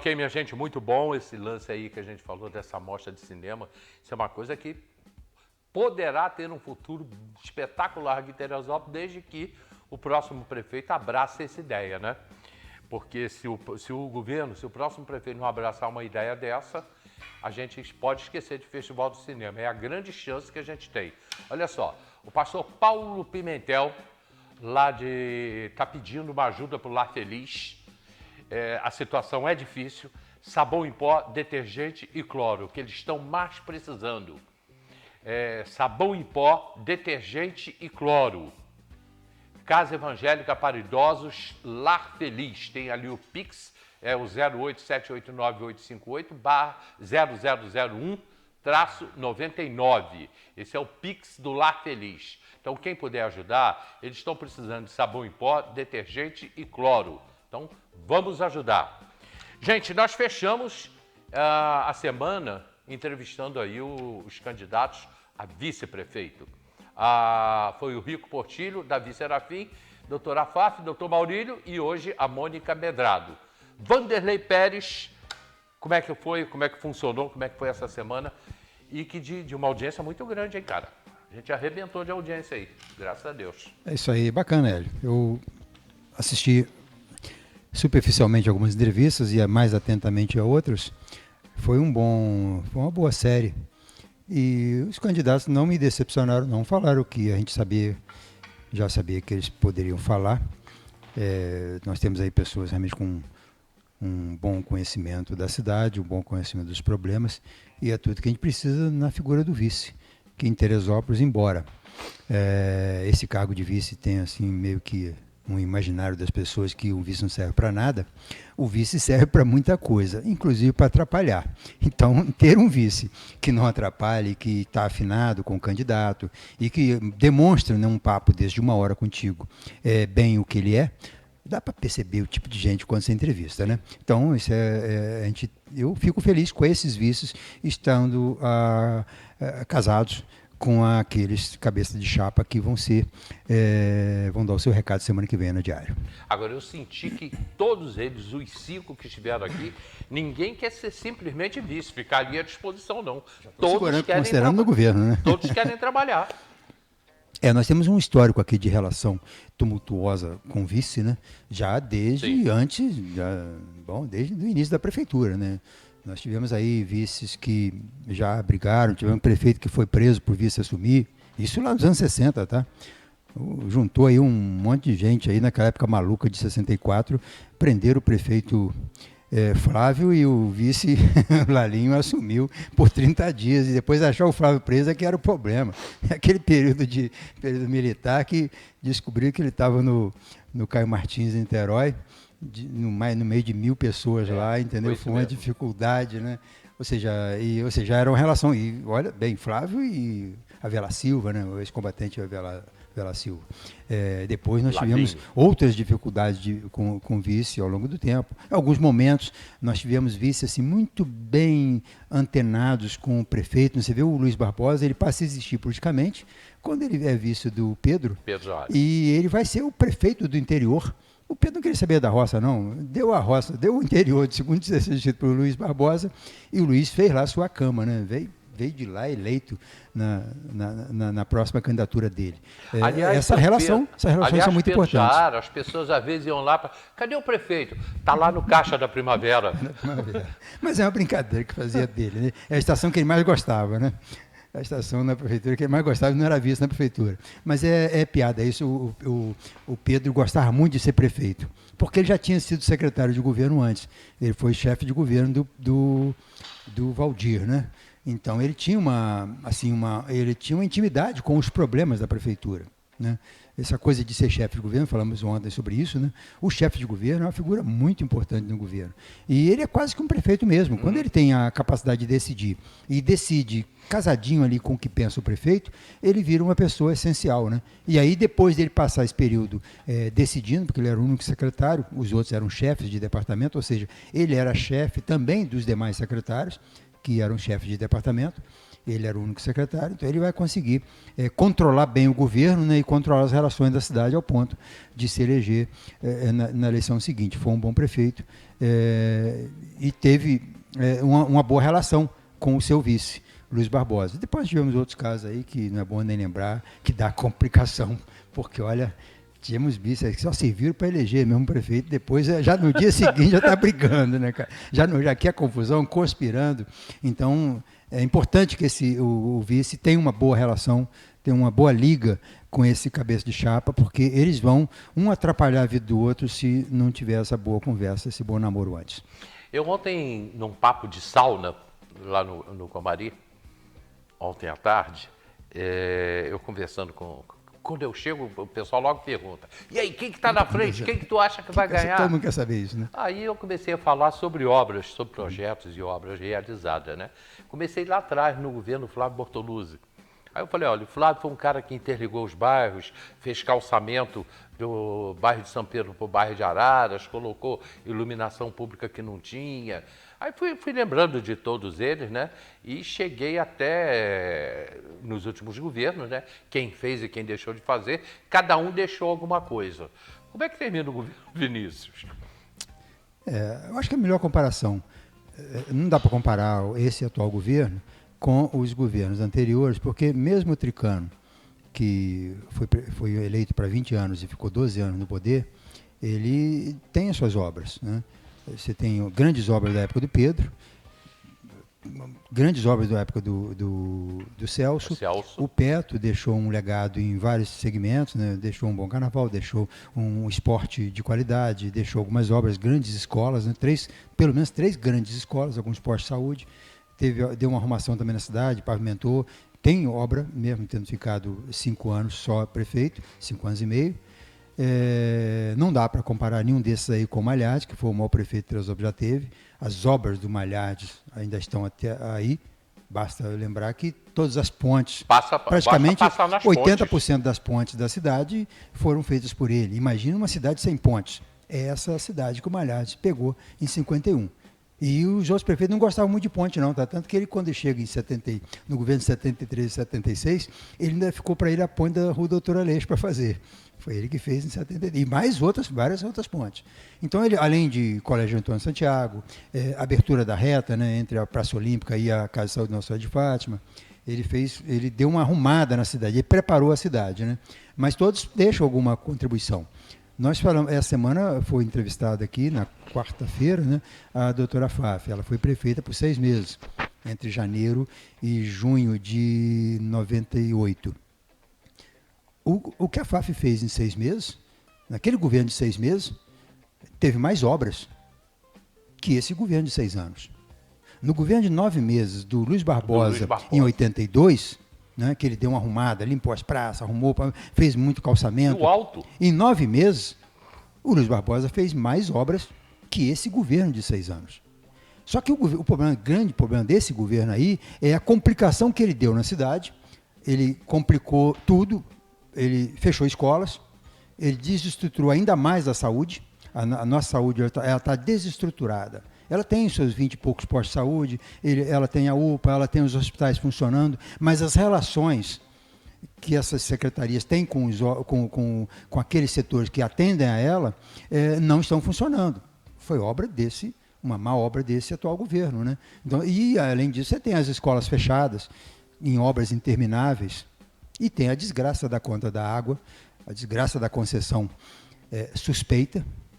Ok, minha gente, muito bom esse lance aí que a gente falou dessa mostra de cinema. Isso é uma coisa que poderá ter um futuro espetacular aqui em Teresópolis, desde que o próximo prefeito abrace essa ideia, né? Porque se o próximo prefeito não abraçar uma ideia dessa, a gente pode esquecer de Festival do Cinema. É a grande chance que a gente tem. Olha só, o pastor Paulo Pimentel, está pedindo uma ajuda para o Lar Feliz. A situação é difícil. Sabão em pó, detergente e cloro, que eles estão mais precisando. Sabão em pó, detergente e cloro. Casa Evangélica para Idosos, Lar Feliz. Tem ali o Pix, é o 0878985800001-99. Esse é o Pix do Lar Feliz. Então, quem puder ajudar, eles estão precisando de sabão em pó, detergente e cloro. Então, vamos ajudar. Gente, nós fechamos a semana entrevistando aí os candidatos a vice-prefeito. Foi o Rico Portilho, Davi Serafim, doutor Afaf, doutor Maurílio e hoje a Mônica Medrado. Vanderlei Pérez, como é que foi, como é que funcionou, como é que foi essa semana? E que de uma audiência muito grande, hein, cara? A gente arrebentou de audiência aí, graças a Deus. É isso aí, bacana, Hélio. Eu assisti superficialmente algumas entrevistas e mais atentamente a outras. Foi uma boa série. E os candidatos não me decepcionaram, não falaram o que a gente já sabia que eles poderiam falar. Nós temos aí pessoas realmente com um bom conhecimento da cidade, um bom conhecimento dos problemas, e é tudo que a gente precisa na figura do vice, que em Teresópolis, embora esse cargo de vice tenha assim, meio que um imaginário das pessoas que o vice não serve para nada, o vice serve para muita coisa, inclusive para atrapalhar. Então, ter um vice que não atrapalhe, que está afinado com o candidato e que demonstra, né, um papo desde uma hora contigo bem o que ele é, dá para perceber o tipo de gente quando você entrevista, né? Então, isso eu fico feliz com esses vices estando casados com aqueles cabeça de chapa que vão dar o seu recado semana que vem no Diário. Agora, eu senti que todos eles, os 5 que estiveram aqui, ninguém quer ser simplesmente vice, ficar ali à disposição, não. Todos querem considerando no governo, né? Todos querem trabalhar. Nós temos um histórico aqui de relação tumultuosa com o vice, né? Já desde desde o início da prefeitura, né? Nós tivemos aí vices que já brigaram, tivemos um prefeito que foi preso por vice assumir, isso lá nos anos 60, tá? Juntou aí um monte de gente aí naquela época maluca de 64, prenderam o prefeito Flávio e o vice Lalinho assumiu por 30 dias e depois achar o Flávio preso é que era o problema. Aquele período militar que descobriu que ele estava no Caio Martins em Niterói, no meio de 1.000 pessoas lá, entendeu? Foi uma dificuldade, né? Ou seja, era uma relação, e olha, bem, Flávio e a Vela Silva, né? O ex-combatente Vela Silva. Depois nós tivemos outras dificuldades com o vice ao longo do tempo. Em alguns momentos nós tivemos vice assim, muito bem antenados com o prefeito. Você vê o Luiz Barbosa, ele passa a existir politicamente quando ele é vice do Pedro e ele vai ser o prefeito do interior. O Pedro não queria saber da roça, não. Deu o interior de segundo distrito para o Luiz Barbosa e o Luiz fez lá a sua cama, né? Veio de lá eleito na próxima candidatura dele. Aliás, essa relação é muito importante. As pessoas às vezes iam lá para... Cadê o prefeito? Está lá no Caixa da Primavera. Mas é uma brincadeira que fazia dele, né? É a estação que ele mais gostava, né? A estação na prefeitura que ele mais gostava não era vice na prefeitura. Mas é piada, isso. O Pedro gostava muito de ser prefeito, porque ele já tinha sido secretário de governo antes. Ele foi chefe de governo do Valdir, né? Então ele tinha uma intimidade com os problemas da prefeitura, né? Essa coisa de ser chefe de governo, falamos ontem sobre isso, né? O chefe de governo é uma figura muito importante no governo. E ele é quase que um prefeito mesmo. Quando ele tem a capacidade de decidir e decide casadinho ali com o que pensa o prefeito, ele vira uma pessoa essencial, né? E aí, depois dele passar esse período decidindo, porque ele era o único secretário, os outros eram chefes de departamento, ou seja, ele era chefe também dos demais secretários, que eram chefes de departamento, ele era o único secretário, então ele vai conseguir controlar bem o governo, né, e controlar as relações da cidade ao ponto de se eleger na eleição seguinte. Foi um bom prefeito e teve uma boa relação com o seu vice, Luiz Barbosa. Depois tivemos outros casos aí que não é bom nem lembrar, que dá complicação, porque olha, tínhamos vice que só serviram para eleger mesmo prefeito, depois já no dia seguinte já está brigando, né, cara? Já quer confusão, conspirando. Então é importante que o vice tenha uma boa relação, tenha uma boa liga com esse cabeça de chapa, porque eles vão um atrapalhar a vida do outro se não tiver essa boa conversa, esse bom namoro antes. Eu ontem, num papo de sauna, lá no Comari, ontem à tarde, eu conversando quando eu chego, o pessoal logo pergunta, e aí, quem que está na frente? Quem que tu acha que vai ganhar? Todo mundo quer saber isso, né? Aí eu comecei a falar sobre obras, sobre projetos e obras realizadas, né? Comecei lá atrás, no governo Flávio Bortoluzzi. Aí eu falei, olha, o Flávio foi um cara que interligou os bairros, fez calçamento do bairro de São Pedro para o bairro de Araras, colocou iluminação pública que não tinha. Aí fui lembrando de todos eles, né? E cheguei até nos últimos governos, né? Quem fez e quem deixou de fazer, cada um deixou alguma coisa. Como é que termina o governo Vinícius? Eu acho que é a melhor comparação. Não dá para comparar esse atual governo com os governos anteriores, porque mesmo o Tricano, que foi eleito para 20 anos e ficou 12 anos no poder, ele tem as suas obras, né? Você tem grandes obras da época do Pedro, grandes obras da época do Celso. O Petro deixou um legado em vários segmentos, né? Deixou um bom carnaval, deixou um esporte de qualidade, deixou algumas obras, grandes escolas, né? Pelo menos três grandes escolas, alguns postos de saúde. Deu uma arrumação também na cidade, pavimentou. Tem obra, mesmo tendo ficado 5 anos só prefeito, 5 anos e meio. Não dá para comparar nenhum desses aí com o Malhades, que foi o maior prefeito que Teresópolis já teve. As obras do Malhades ainda estão até aí. Basta lembrar que todas as pontes, praticamente 80% das pontes da cidade foram feitas por ele. Imagina uma cidade sem pontes. É essa cidade que o Malhades pegou em 51. E os outros prefeitos não gostavam muito de ponte, não, tá? Tanto que ele, quando chega no governo de 73 e 76, ele ainda ficou para ele a ponte da Rua Doutor Aleixo para fazer. Foi ele que fez em 73. E mais várias outras pontes. Então, ele, além de Colégio Antônio Santiago, abertura da reta, né, entre a Praça Olímpica e a Casa de Saúde Nossa Senhora de Fátima, ele deu uma arrumada na cidade, ele preparou a cidade, né? Mas todos deixam alguma contribuição. Nós falamos, essa semana foi entrevistada aqui, na quarta-feira, né, a doutora Faf. Ela foi prefeita por 6 meses, entre janeiro e junho de 98. O que a Faf fez em 6 meses, naquele governo de 6 meses, teve mais obras que esse governo de 6 anos. No governo de 9 meses do Luiz Barbosa, em 82... né, que ele deu uma arrumada, limpou as praças, arrumou, fez muito calçamento. E o alto? Em 9 meses, o Luiz Barbosa fez mais obras que esse governo de 6 anos. Só que o grande problema desse governo aí é a complicação que ele deu na cidade. Ele complicou tudo, ele fechou escolas, ele desestruturou ainda mais a saúde. A nossa saúde está desestruturada. Ela tem os seus 20 e poucos postos de saúde, ela tem a UPA, ela tem os hospitais funcionando, mas as relações que essas secretarias têm com aqueles setores que atendem a ela não estão funcionando. Foi uma má obra desse atual governo, né? Então, e, além disso, você tem as escolas fechadas, em obras intermináveis, e tem a desgraça da conta da água, a desgraça da concessão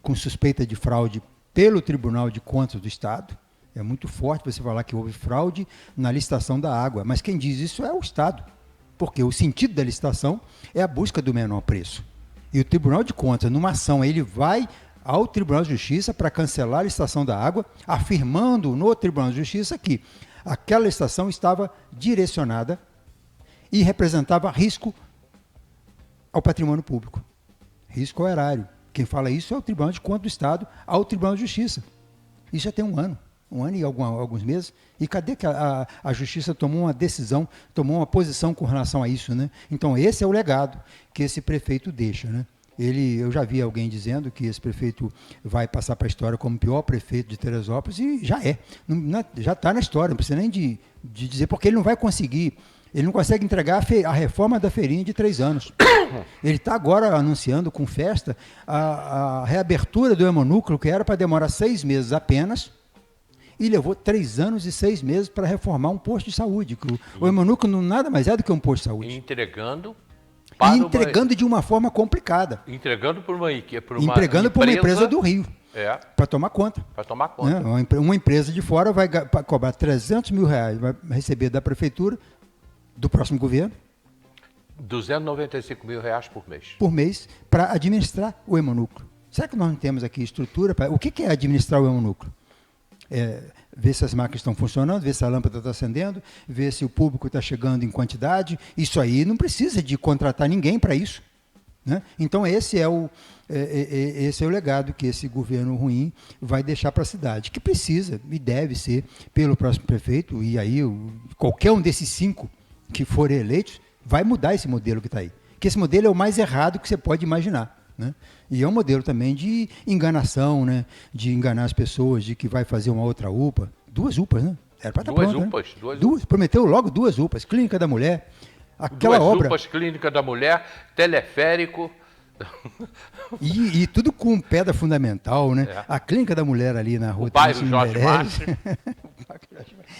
com suspeita de fraude pelo Tribunal de Contas do Estado. É muito forte você falar que houve fraude na licitação da água, mas quem diz isso é o Estado, porque o sentido da licitação é a busca do menor preço. E o Tribunal de Contas, numa ação, ele vai ao Tribunal de Justiça para cancelar a licitação da água, afirmando no Tribunal de Justiça que aquela licitação estava direcionada e representava risco ao patrimônio público, risco ao erário. Quem fala isso é o Tribunal de Contas do Estado ao Tribunal de Justiça. Isso já tem um ano e alguns meses. E cadê que a Justiça tomou uma decisão, tomou uma posição com relação a isso, né? Então, esse é o legado que esse prefeito deixa, né? Eu já vi alguém dizendo que esse prefeito vai passar para a história como o pior prefeito de Teresópolis, e já é. Já está na história, não precisa nem de dizer, porque ele não vai conseguir. Ele não consegue entregar a reforma da feirinha de 3 anos. Ele está agora anunciando com festa a reabertura do hemonúcleo, que era para demorar 6 meses apenas, e levou 3 anos e 6 meses para reformar um posto de saúde. O hemonúcleo nada mais é do que um posto de saúde. Entregando de uma forma complicada. Entregando para uma empresa do Rio. Para tomar conta. Para tomar conta. Uma empresa de fora vai cobrar 300 mil reais, vai receber da prefeitura, do próximo governo, 295 mil reais por mês. Por mês, para administrar o hemonúcleo. Será que nós não temos aqui estrutura para... O que é administrar o hemonúcleo? Ver se as máquinas estão funcionando, ver se a lâmpada está acendendo, ver se o público está chegando em quantidade. Isso aí não precisa de contratar ninguém para isso, né? Então esse é o legado que esse governo ruim vai deixar para a cidade, que precisa e deve ser pelo próximo prefeito, e aí qualquer um desses 5 que forem eleitos vai mudar esse modelo que está aí. Que esse modelo é o mais errado que você pode imaginar, né? E é um modelo também de enganação, né? De enganar as pessoas, de que vai fazer uma outra UPA. 2 UPAs, né? Era para estar pronto, UPAs, né? 2 Prometeu logo 2 UPAs. Clínica da Mulher, aquela 2 obra... UPAs, Clínica da Mulher, teleférico... E tudo com pedra fundamental, né? A Clínica da Mulher ali na rua... O bairro Jorge Marques.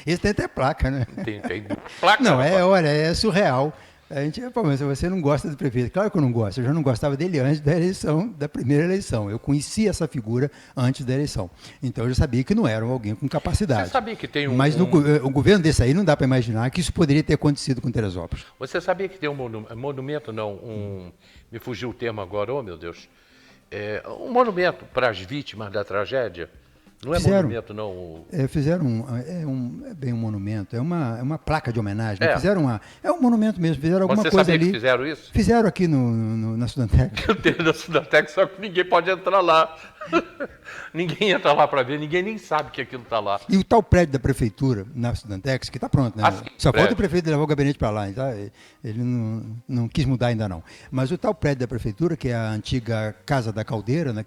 Esse tem até placa, né? Tem placa. Não, é surreal. A gente, mas você não gosta do prefeito. Claro que eu não gosto. Eu já não gostava dele antes da eleição, da primeira eleição. Eu conhecia essa figura antes da eleição. Então eu já sabia que não era alguém com capacidade. Você sabia que tem Mas o governo desse aí não dá para imaginar que isso poderia ter acontecido com Teresópolis. Você sabia que tem um monumento, me fugiu o termo agora, oh meu Deus. Um monumento para as vítimas da tragédia? Não é monumento, não? Fizeram bem um monumento, é uma placa de homenagem. Fizeram é um monumento mesmo, fizeram alguma coisa ali. Você sabia que fizeram isso? Fizeram aqui na Sudantec. Tem na Sudantec, só que ninguém pode entrar lá. Ninguém entra lá para ver, ninguém nem sabe que aquilo está lá. E o tal prédio da prefeitura, na Sudantex, que está pronto, né? Só falta o prefeito levar o gabinete para lá, tá? Ele não quis mudar ainda não. Mas o tal prédio da prefeitura, que é a antiga Casa da Caldeira, né?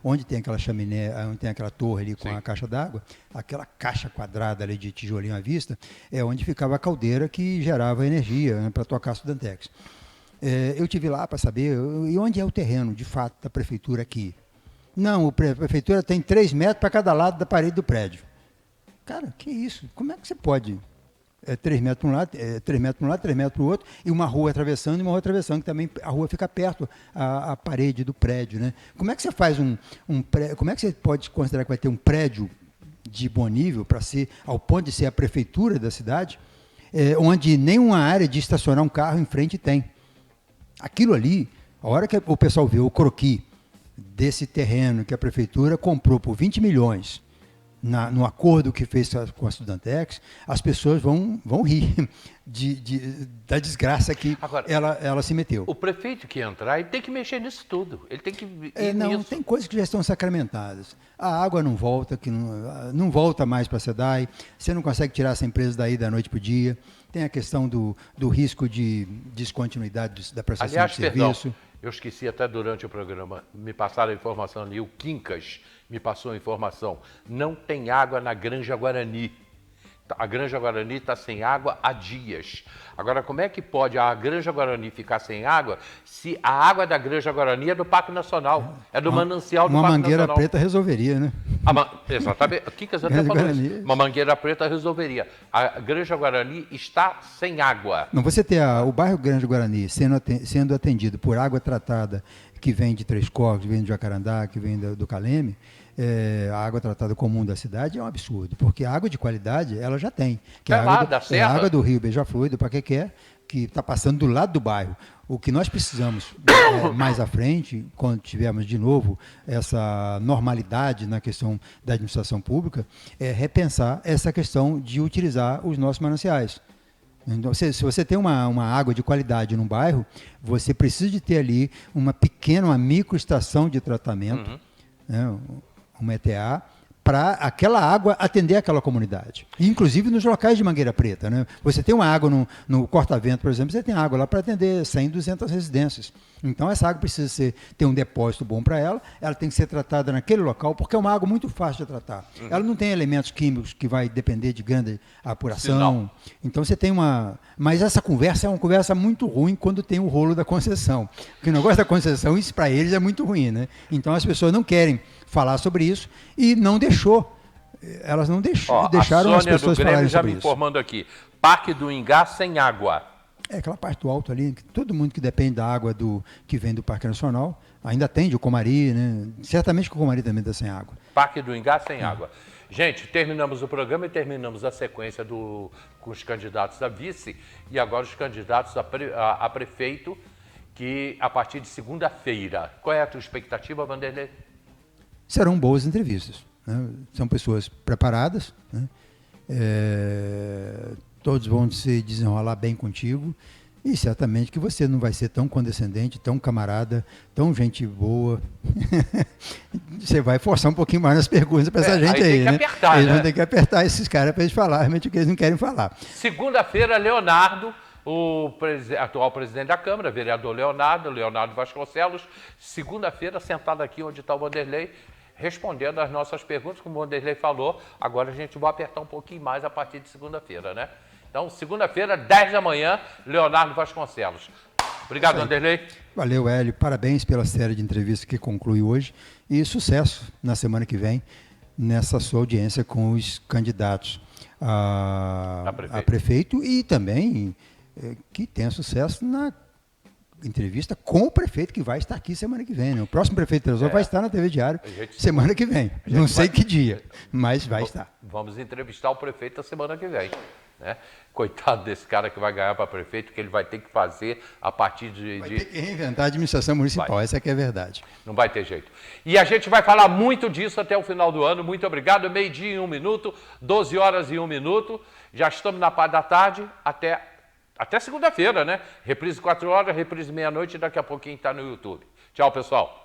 Onde tem aquela chaminé, onde tem aquela torre ali com a caixa d'água, aquela caixa quadrada ali de tijolinho à vista, é onde ficava a caldeira que gerava energia, né, para tocar a Sudantex. Eu estive lá para saber, e onde é o terreno, de fato, da prefeitura aqui? Não, a prefeitura tem 3 metros para cada lado da parede do prédio. Cara, que isso? Como é que você pode? 3 metros para um lado, 3 metros para um lado, 3 metros para o outro, e uma rua atravessando e uma outra atravessando, que também a rua fica perto a parede do prédio, né? Como é que você faz como é que você pode considerar que vai ter um prédio de bom nível para ser, ao ponto de ser a prefeitura da cidade, onde nenhuma área de estacionar um carro em frente tem? Aquilo ali, a hora que o pessoal vê o croquis desse terreno que a prefeitura comprou por 20 milhões no acordo que fez com a Sudantex, as pessoas vão rir da desgraça que agora, ela se meteu. O prefeito que entrar, ele tem que mexer nisso tudo. Ele tem que tem coisas que já estão sacramentadas. A água não volta, que não volta mais para a SEDAI, você não consegue tirar essa empresa daí da noite para o dia. Tem a questão do risco de descontinuidade da prestação de serviço. Perdão, eu esqueci até durante o programa, me passaram a informação ali, o Quincas me passou a informação, não tem água na Granja Guarani. A Granja Guarani está sem água há dias. Agora, como é que pode a Granja Guarani ficar sem água se a água da Granja Guarani é do Parque Nacional, é do manancial do Parque Nacional? Uma mangueira preta resolveria, né? Exatamente. O Quincas até falou isso. Uma mangueira preta resolveria. A Granja Guarani está sem água. Não, você ter o bairro Granja Guarani sendo atendido por água tratada que vem de Três Córregos, que vem de Jacarandá, que vem do Caleme, a água tratada comum da cidade é um absurdo, porque a água de qualidade ela já tem. Que a água do Rio Beija-Flor, do Paquequé, que está passando do lado do bairro. O que nós precisamos mais à frente, quando tivermos de novo essa normalidade na questão da administração pública, é repensar essa questão de utilizar os nossos mananciais. Então, se você tem uma água de qualidade num bairro, você precisa de ter ali uma microestação de tratamento, né, uma ETA, para aquela água atender aquela comunidade. Inclusive nos locais de Mangueira Preta, né? Você tem uma água no corta-vento, por exemplo, você tem água lá para atender 100, 200 residências. Então essa água precisa ter um depósito bom para ela tem que ser tratada naquele local, porque é uma água muito fácil de tratar. Ela não tem elementos químicos que vai depender de grande apuração. Então você tem uma... Mas essa conversa é uma conversa muito ruim quando tem o rolo da concessão. Porque o negócio da concessão, isso para eles é muito ruim, né? Então as pessoas não querem falar sobre isso e não deixou. Elas não deixaram as pessoas falarem sobre isso. já me informando aqui. Parque do Ingá sem água. É aquela parte do alto ali, que todo mundo que depende da água que vem do Parque Nacional, ainda atende o Comari, né? Certamente que o Comari também está sem água. Parque do Ingá sem água. Gente, terminamos o programa e terminamos a sequência com os candidatos a vice e agora os candidatos a prefeito, que a partir de segunda-feira. Qual é a tua expectativa, Vanderlei? Serão boas entrevistas, né? São pessoas preparadas, né? Todos vão se desenrolar bem contigo e certamente que você não vai ser tão condescendente, tão camarada, tão gente boa. Você vai forçar um pouquinho mais nas perguntas para essa gente aí, né? Apertar, eles né? vão ter que apertar esses caras para eles falar realmente o que eles não querem falar. Segunda-feira, Leonardo, atual presidente da Câmara, vereador Leonardo Vasconcelos, segunda-feira, sentado aqui onde está o Vanderlei, respondendo às nossas perguntas, como o Vanderlei falou. Agora a gente vai apertar um pouquinho mais a partir de segunda-feira, né? Então, segunda-feira, 10 da manhã, Leonardo Vasconcelos. Obrigado, Vanderlei. Valeu, Hélio. Parabéns pela série de entrevistas que conclui hoje e sucesso na semana que vem nessa sua audiência com os candidatos a prefeito e também que tenha sucesso na entrevista com o prefeito que vai estar aqui semana que vem, né? O próximo prefeito de Teresópolis vai estar na TV Diário semana que vem. Não sei que dia, mas vai estar. Vamos entrevistar o prefeito a semana que vem, né? Coitado desse cara que vai ganhar para prefeito, que ele vai ter que fazer a partir de... Vai ter que reinventar a administração municipal, essa é que é a verdade. Não vai ter jeito. E a gente vai falar muito disso até o final do ano. Muito obrigado. Meio-dia e 1 minuto, 12 horas e 1 minuto. Já estamos na parte da tarde até segunda-feira, né? Reprise 4 horas, reprise meia-noite e daqui a pouquinho está no YouTube. Tchau, pessoal.